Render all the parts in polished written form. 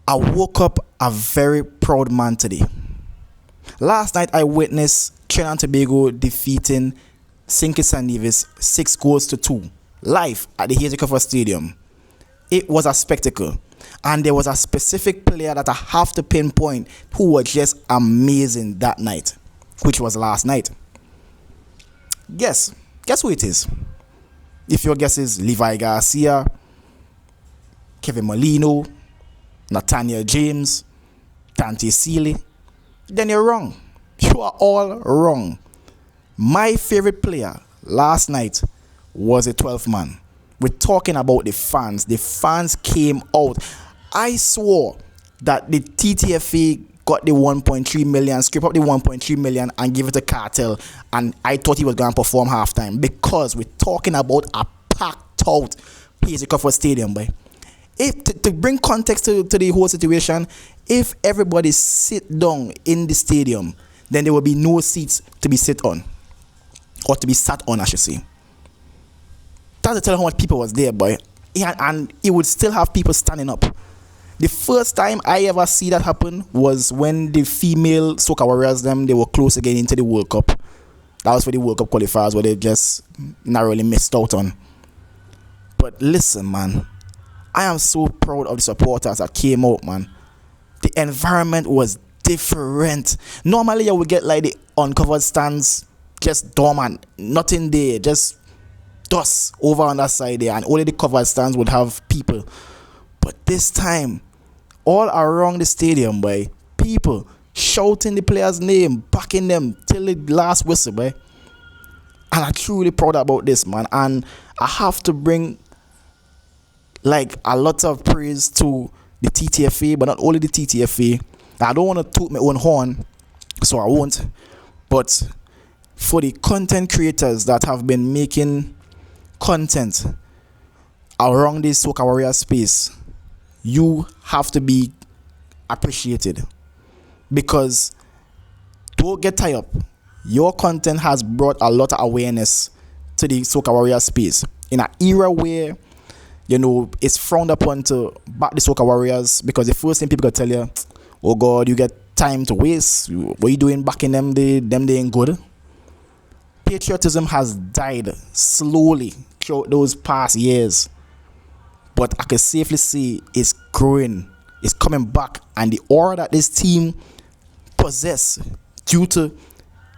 I woke up a very proud man today. Last night I witnessed Trinidad Tobago defeating St. Kitts and Nevis 6-2 live at the Hazy Cover Stadium. It was a spectacle, and there was a specific player that I have to pinpoint who was just amazing that night, which was last night. Guess who it is? If your guess is Levi Garcia, Kevin Molino, Nathaniel James, Dante Seeley, then you're wrong. You are all wrong. My favorite player last night was a 12th man. We're talking about the fans. The fans came out. I swore that the TTFA got the 1.3 million, scrape up the 1.3 million and give it to Cartel, and I thought he was going to perform halftime, because we're talking about a packed out Hazy Cover Stadium, boy. If to bring context to the whole situation, if everybody sit down in the stadium, then there will be no seats to be sit on, or to be sat on, I should say. That's to tell you how much people was there, boy. And it would still have people standing up. The first time I ever see that happen was when the female Soca Warriors, they were close again into the World Cup. That was for the World Cup Qualifiers, where they just narrowly missed out on. But listen, man, I am so proud of the supporters that came out, man. The environment was different. Normally, you would get like the uncovered stands just dormant, nothing there, just dust over on that side there, and only the covered stands would have people. But this time, all around the stadium, boy, people shouting the players' name, backing them till the last whistle, boy. And I'm truly proud about this, man. And I have to bring like a lot of praise to the TTFA, but not only the TTFA. I don't want to toot my own horn, so I won't. But for the content creators that have been making content around this Soca Warrior space, you have to be appreciated, because don't get tied up. Your content has brought a lot of awareness to the Soca Warrior space in an era where, you know, it's frowned upon to back the Soca Warriors, because the first thing people gonna tell you, oh God, you get time to waste. What you doing back in them? They ain't good. Patriotism has died slowly throughout those past years, but I can safely say it's growing, it's coming back, and the aura that this team possess due to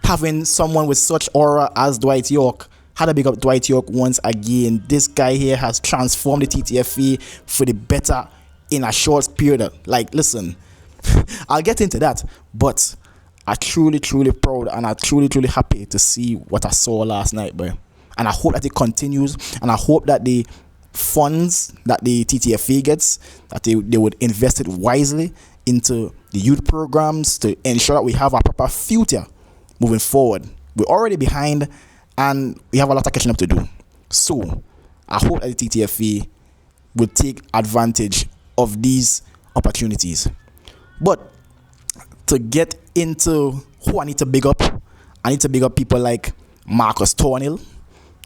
having someone with such aura as Dwight York. Had to big up Dwight York once again. This guy here has transformed the TTFA for the better in a short period. Like, listen, I'll get into that, but I'm truly proud, and I'm truly happy to see what I saw last night, boy. And I hope that it continues, and I hope that the funds that the TTFA gets, that they would invest it wisely into the youth programs to ensure that we have a proper future moving forward. We're already behind, and we have a lot of catching up to do. So I hope that the TTFA will take advantage of these opportunities. But to get into who I need to big up people like Marcus Thornhill.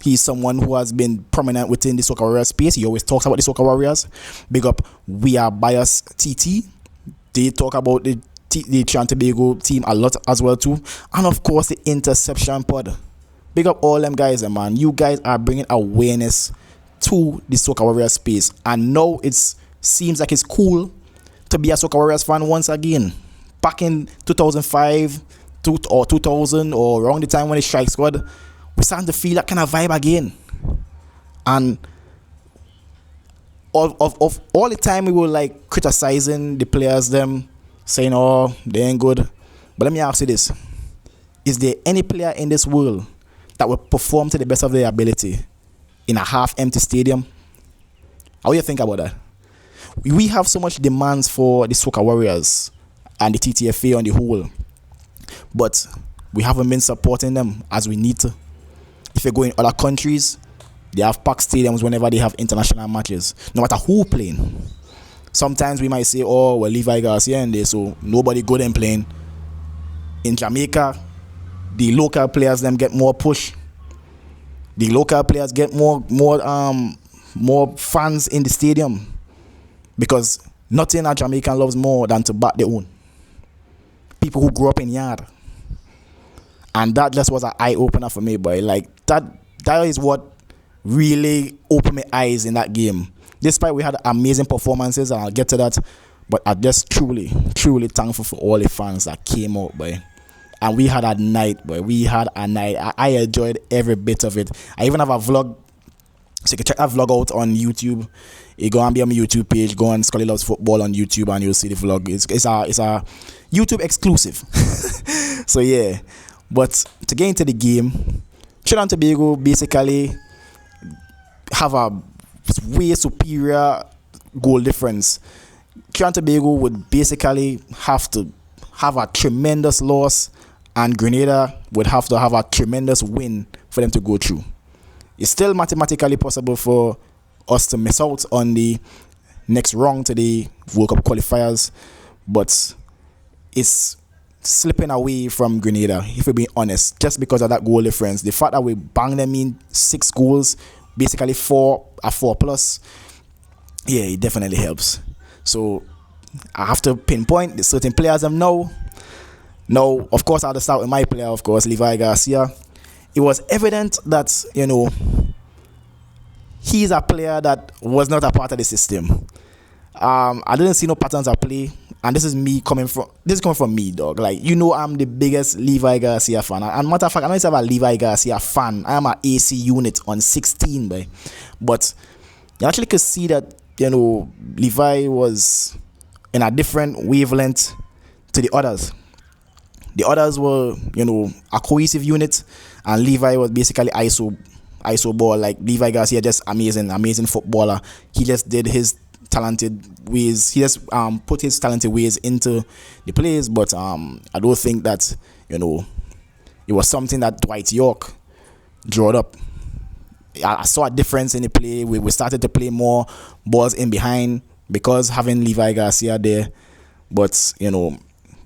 He's someone who has been prominent within the Soca Warriors space. He always talks about the Soca Warriors. Big up We Are Bias TT. They talk about the Trinidad Tobago team a lot as well too. And of course the Interception Pod. Big up all them guys, man. You guys are bringing awareness to the Soca Warriors space. And now it seems like it's cool to be a Soca Warriors fan once again. Back in 2005 or 2000, or around the time when the Strike Squad, we're starting to feel that kind of vibe again. And of all the time we were like criticizing the players, them saying, oh, they ain't good. But let me ask you this. Is there any player in this world that will perform to the best of their ability in a half-empty stadium? How do you think about that? We have so much demands for the Soca Warriors and the TTFA on the whole, but we haven't been supporting them as we need to. If you go in other countries, they have packed stadiums whenever they have international matches, no matter who playing. Sometimes we might say, oh, well, Levi Garcia in there, so nobody good in playing. In Jamaica, the local players them get more push. The local players get more fans in the stadium, because Nothing a Jamaican loves more than to bat their own. People who grew up in yard. And that just was an eye-opener for me, boy. Like, that is what really opened my eyes in that game. Despite we had amazing performances, and I'll get to that, but I'm just truly, truly thankful for all the fans that came out, boy. And we had a night, boy. We had a night. I enjoyed every bit of it. I even have a vlog. So you can check that vlog out on YouTube. You go and be on my YouTube page. Go on Scully Loves Football on YouTube and you'll see the vlog. It's a YouTube exclusive. So yeah. But to get into the game, Trinidad Tobago basically have a way superior goal difference. Trinidad Tobago would basically have to have a tremendous loss, and Grenada would have to have a tremendous win for them to go through. It's still mathematically possible for us to miss out on the next round to the World Cup Qualifiers, but it's slipping away from Grenada, if we're being honest, just because of that goal difference. The fact that we banged them in 6 goals, basically 4 plus, yeah, it definitely helps. So I have to pinpoint the certain players I know. Now, of course, I'll start with my player, of course, Levi Garcia. It was evident that, he's a player that was not a part of the system. I didn't see no patterns of play, and this is coming from me, dog. Like, I'm the biggest Levi Garcia fan. And matter of fact, I'm not even a Levi Garcia fan. I am an AC unit on 16, boy. But you actually could see that, Levi was in a different wavelength to the others. The others were, a cohesive unit, and Levi was basically ISO ball. Like, Levi Garcia, just amazing footballer. He just did his talented ways. He just put his talented ways into the plays, but I don't think that, it was something that Dwight York drawed up. I saw a difference in the play. We started to play more balls in behind because having Levi Garcia there, but,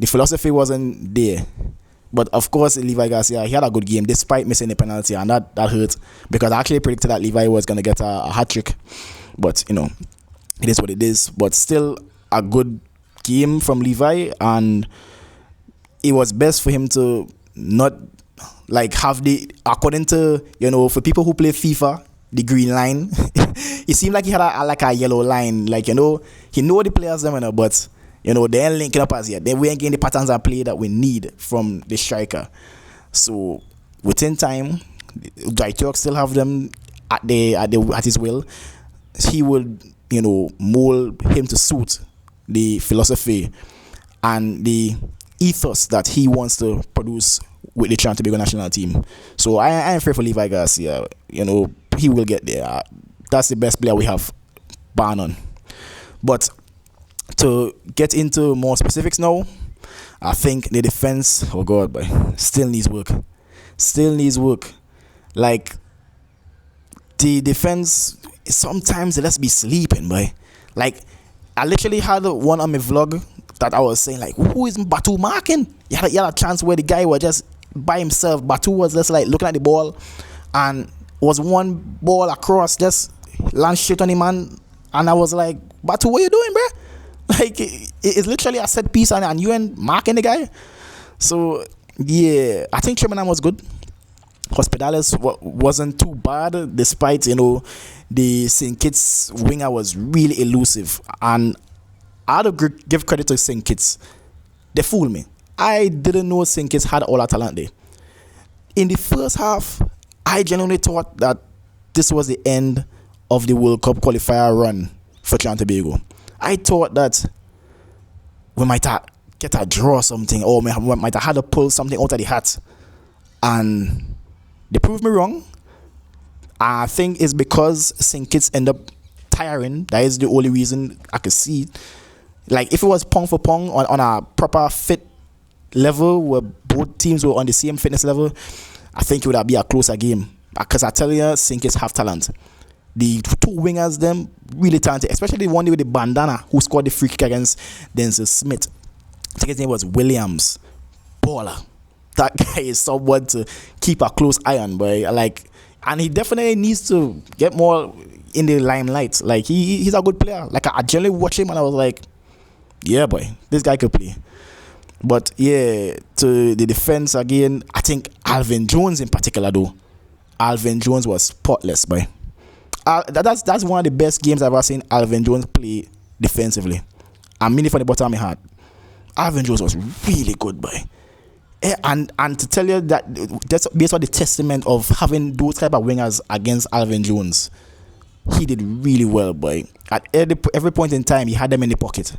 the philosophy wasn't there. But of course, Levi Garcia, he had a good game despite missing the penalty, and that hurt because I actually predicted that Levi was going to get a hat-trick. But, it is what it is. But still a good game from Levi, and it was best for him to not have according to, for people who play FIFA, the green line. It seemed like he had a yellow line. He know the players, but they ain't linking up as yet. We ain't getting the patterns of play that we need from the striker. So within time, Dwight York still have them at his will. He would, mold him to suit the philosophy and the ethos that he wants to produce with the Trinidad Tobago national team. So I am afraid for Levi Garcia. He will get there. That's the best player we have, bar none. But to get into more specifics now, I think the defense, oh God, boy, still needs work. Like, the defense, sometimes let's be sleeping, boy. Like, I literally had one on my vlog that I was saying, like, who is Batu marking? You had a chance where the guy was just by himself. Batu was just like looking at the ball, and was one ball across, just land straight on him, man. And I was like, Batu, what you doing, bro? Like, it's literally a set piece, and you ain't marking the guy. So yeah, I think Trinidad was good. Hospitales wasn't too bad, despite, the St. Kitts winger was really elusive. And I had to give credit to St. Kitts. They fooled me. I didn't know St. Kitts had all that talent there. In the first half, I genuinely thought that this was the end of the World Cup qualifier run for Trinidad Tobago. I thought that we might get a draw or something, or we might have had to pull something out of the hat. And they proved me wrong. I think it's because St. Kitts end up tiring. That is the only reason I could see. Like, if it was pong for pong on a proper fit level where both teams were on the same fitness level, I think it would be a closer game. Because I tell you, St. Kitts have talent. The two wingers, them, really talented. Especially the one with the bandana who scored the free kick against Denzel Smith. I think his name was Williams. Baller. That guy is someone to keep a close eye on, boy. And he definitely needs to get more in the limelight. Like, he's a good player. Like, I generally watched him and I was like, Yeah, boy, this guy could play. But yeah, to the defense again, I think Alvin Jones in particular though. Alvin Jones was spotless, boy. That's one of the best games I've ever seen Alvin Jones play defensively. I mean it from the bottom of my heart. Alvin Jones was really good, boy. And to tell you that that's based on the testament of having those type of wingers against Alvin Jones, he did really well, boy. At every point in time, he had them in the pocket,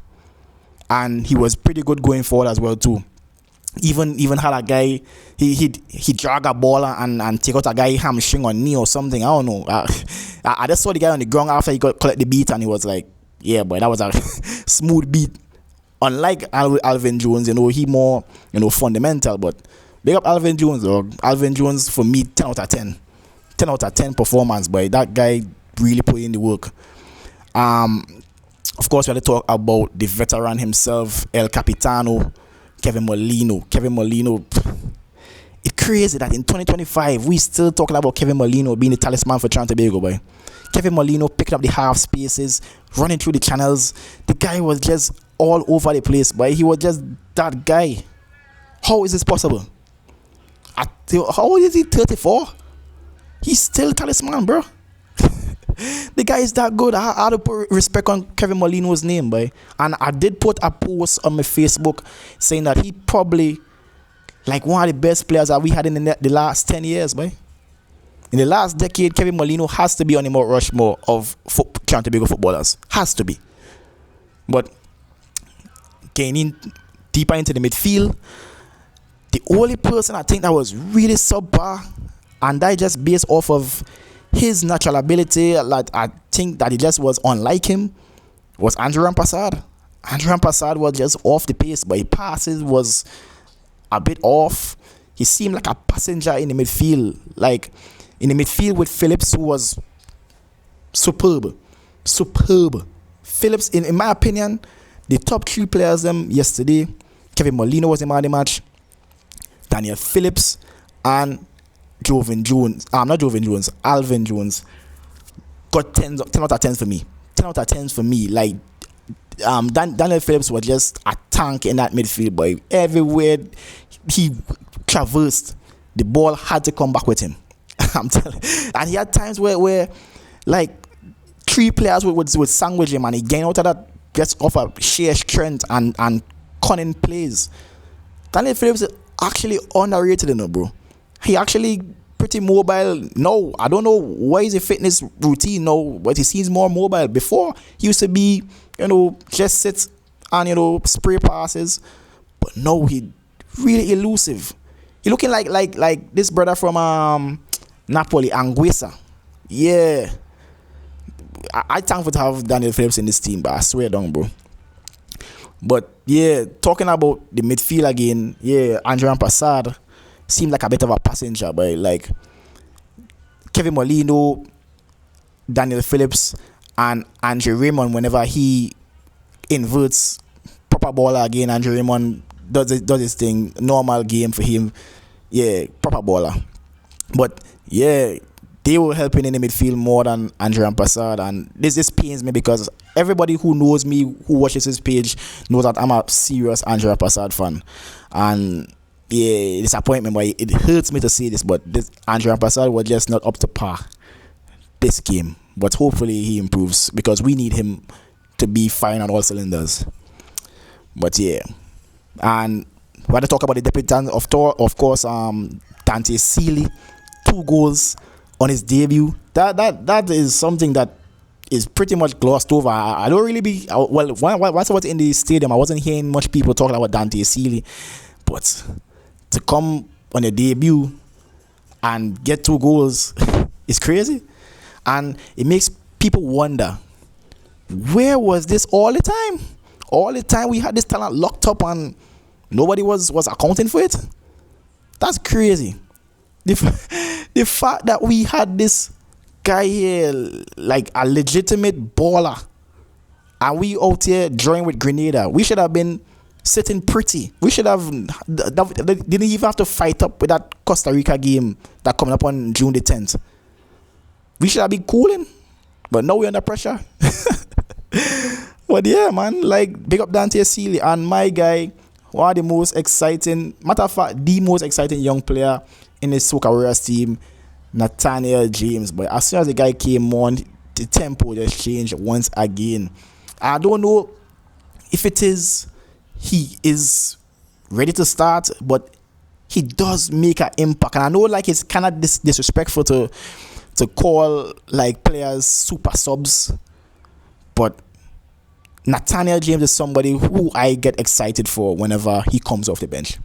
and he was pretty good going forward as well too. Even had a guy, he drag a ball and take out a guy hamstring or knee or something. I don't know. I just saw the guy on the ground after he got collect the beat, and he was like, yeah, boy, that was a smooth beat. Unlike Alvin Jones, he more, fundamental. But big up Alvin Jones, or Alvin Jones for me, 10 out of 10. 10 out of 10 performance, boy. That guy really put in the work. Of course, we had to talk about the veteran himself, El Capitano, Kevin Molino. It's crazy that in 2025, we still talking about Kevin Molino being the talisman for Trinidad Tobago, boy. Kevin Molino picking up the half spaces, running through the channels. The guy was just all over the place, boy. He was just that guy. How is this possible? How old is he? 34? He's still talisman, bro. The guy is that good. I had to put respect on Kevin Molino's name, boy. And I did put a post on my Facebook saying that he probably like one of the best players that we had in the last 10 years, boy. In the last decade, Kevin Molino has to be on the Mount Rushmore of Trinidad Tobago footballers. Has to be. But gaining deeper into the midfield, the only person I think that was really subpar, and that just based off of his natural ability, like I think that he just was unlike him, was Andrew Rampasad. Andrew Rampasad was just off the pace, but his passes was a bit off. He seemed like a passenger in the midfield. Like in the midfield with Phillips, who was superb. Phillips, in my opinion, the top 3 players yesterday, Kevin Molino was the man of the match, Daniel Phillips, and Alvin Jones got 10 out of 10 for me. 10 out of 10 for me. Like Daniel Phillips was just a tank in that midfield, boy. Everywhere he traversed, the ball had to come back with him. I'm telling. And he had times where like 3 players would sandwich him, and he gained out of that just off a sheer strength and cunning plays. Daniel Phillips is actually underrated, bro. He actually pretty mobile. No, I don't know what is the fitness routine now, but he seems more mobile. Before, he used to be, just sit and, spray passes. But no, he really elusive. He looking like this brother from Napoli, Anguissa. Yeah. I thankful to have Daniel Phillips in this team, but I swear down, bro. But yeah, talking about the midfield again, yeah, Andrew Rampasad seemed like a bit of a passenger, but like Kevin Molino, Daniel Phillips, and Andrew Raymond, whenever he inverts proper baller again, Andrew Raymond does his thing, normal game for him. Yeah, proper baller. But yeah, they were helping in the midfield more than Andrew Rampasad, and this pains me because everybody who knows me, who watches his page, knows that I'm a serious Andrew Rampasad fan. And yeah, disappointment, but it hurts me to say this, but this Andrew Rampasad was just not up to par this game. But hopefully he improves, because we need him to be firing on all cylinders. But yeah, and we had to talk about the debutant of course, Dante Seeley, 2 goals on his debut. That is something that is pretty much glossed over. I don't really once I was in the stadium, I wasn't hearing much people talking about Dante Seeley, but to come on a debut and get 2 goals is crazy. And it makes people wonder, where was this all the time? All the time we had this talent locked up and nobody was accounting for it? That's crazy. The fact that we had this guy here, like a legitimate baller, and we out here drawing with Grenada, we should have been sitting pretty. We should have didn't even have to fight up with that Costa Rica game that coming up on June the 10th. We should have been cooling, but now we're under pressure. But yeah, man, like big up Dante Sealy and my guy, one of the most exciting, matter of fact, the most exciting young player in the Soca Warriors team, Nathaniel James. But as soon as the guy came on, the tempo just changed once again. I don't know if it is he is ready to start, but he does make an impact. And I know like it's kind of disrespectful to call like players super subs, but Nathaniel James is somebody who I get excited for whenever he comes off the bench.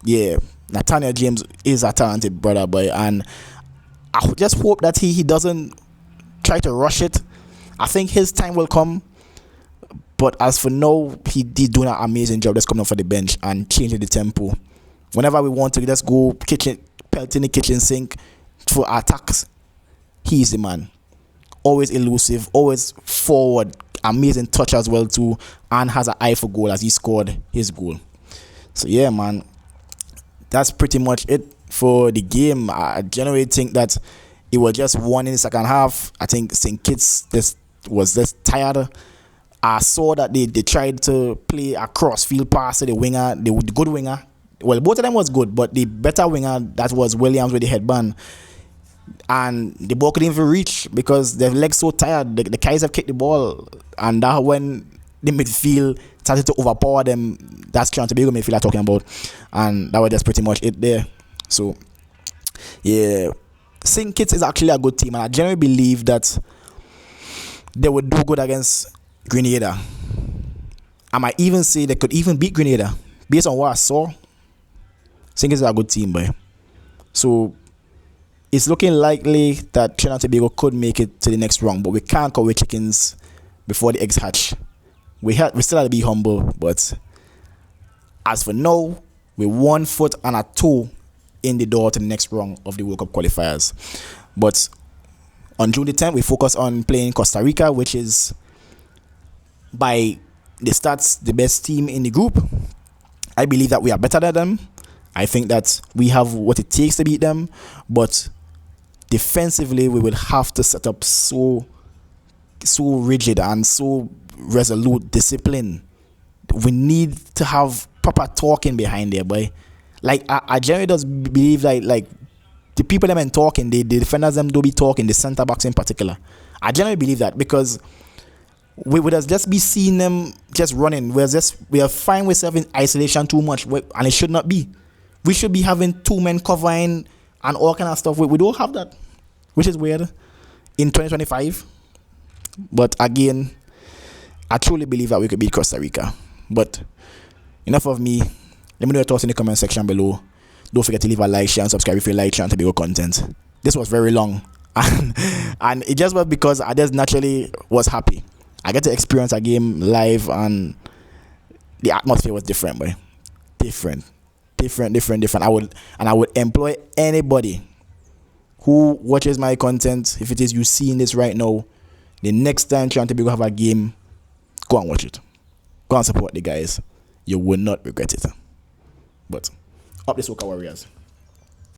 Yeah, Nathaniel James is a talented brother, boy, and I just hope that he doesn't try to rush it. I think his time will come, but as for now, he's doing an amazing job just coming off of the bench and changing the tempo. Whenever we want to just go pelting the kitchen sink for attacks, he's the man. Always elusive, always forward, amazing touch as well too, and has an eye for goal as he scored his goal. So yeah, man, that's pretty much it for the game. I generally think that it was just one in the second half. I think St. Kitts was just tired. I saw that they tried to play a cross-field pass to the winger, the good winger. Well, both of them was good, but the better winger, that was Williams with the headband. And the ball couldn't even reach because their legs so tired. The guys have kicked the ball, and that when the midfield started to overpower them, that's Trinidad Tobago midfield I'm talking about, and that was just pretty much it there. So yeah, St. Kitts is actually a good team, and I generally believe that they would do good against Grenada. I might even say they could even beat Grenada based on what I saw. St. Kitts is a good team, boy. So it's looking likely that Trinidad Tobago could make it to the next round, but we can't call with chickens before the eggs hatch. We still have to be humble, but as for now, we're 1 foot and a toe in the door to the next round of the World Cup qualifiers. But on June the 10th, we focus on playing Costa Rica, which is by the stats the best team in the group. I believe that we are better than them. I think that we have what it takes to beat them, but defensively we will have to set up so rigid and so resolute discipline. We need to have proper talking behind there, boy. Like I generally does believe like the people them and talking, the defenders them do be talking, the centre backs in particular. I generally believe that because we would just be seeing them just running. We are finding ourselves in isolation too much, and it should not be. We should be having two men covering and all kind of stuff. We don't have that, which is weird in 2025. But again, I truly believe that we could beat Costa Rica. But enough of me. Let me know your thoughts in the comment section below. Don't forget to leave a like, share, and subscribe if you like Trinidad Tobago content. This was very long, and it just was because I just naturally was happy. I get to experience a game live, and the atmosphere was different, boy. Different. I would employ anybody who watches my content. If it is you seeing this right now, the next time Trinidad Tobago have a game, go and watch it. Go and support the guys. You will not regret it. But up the Soca Warriors.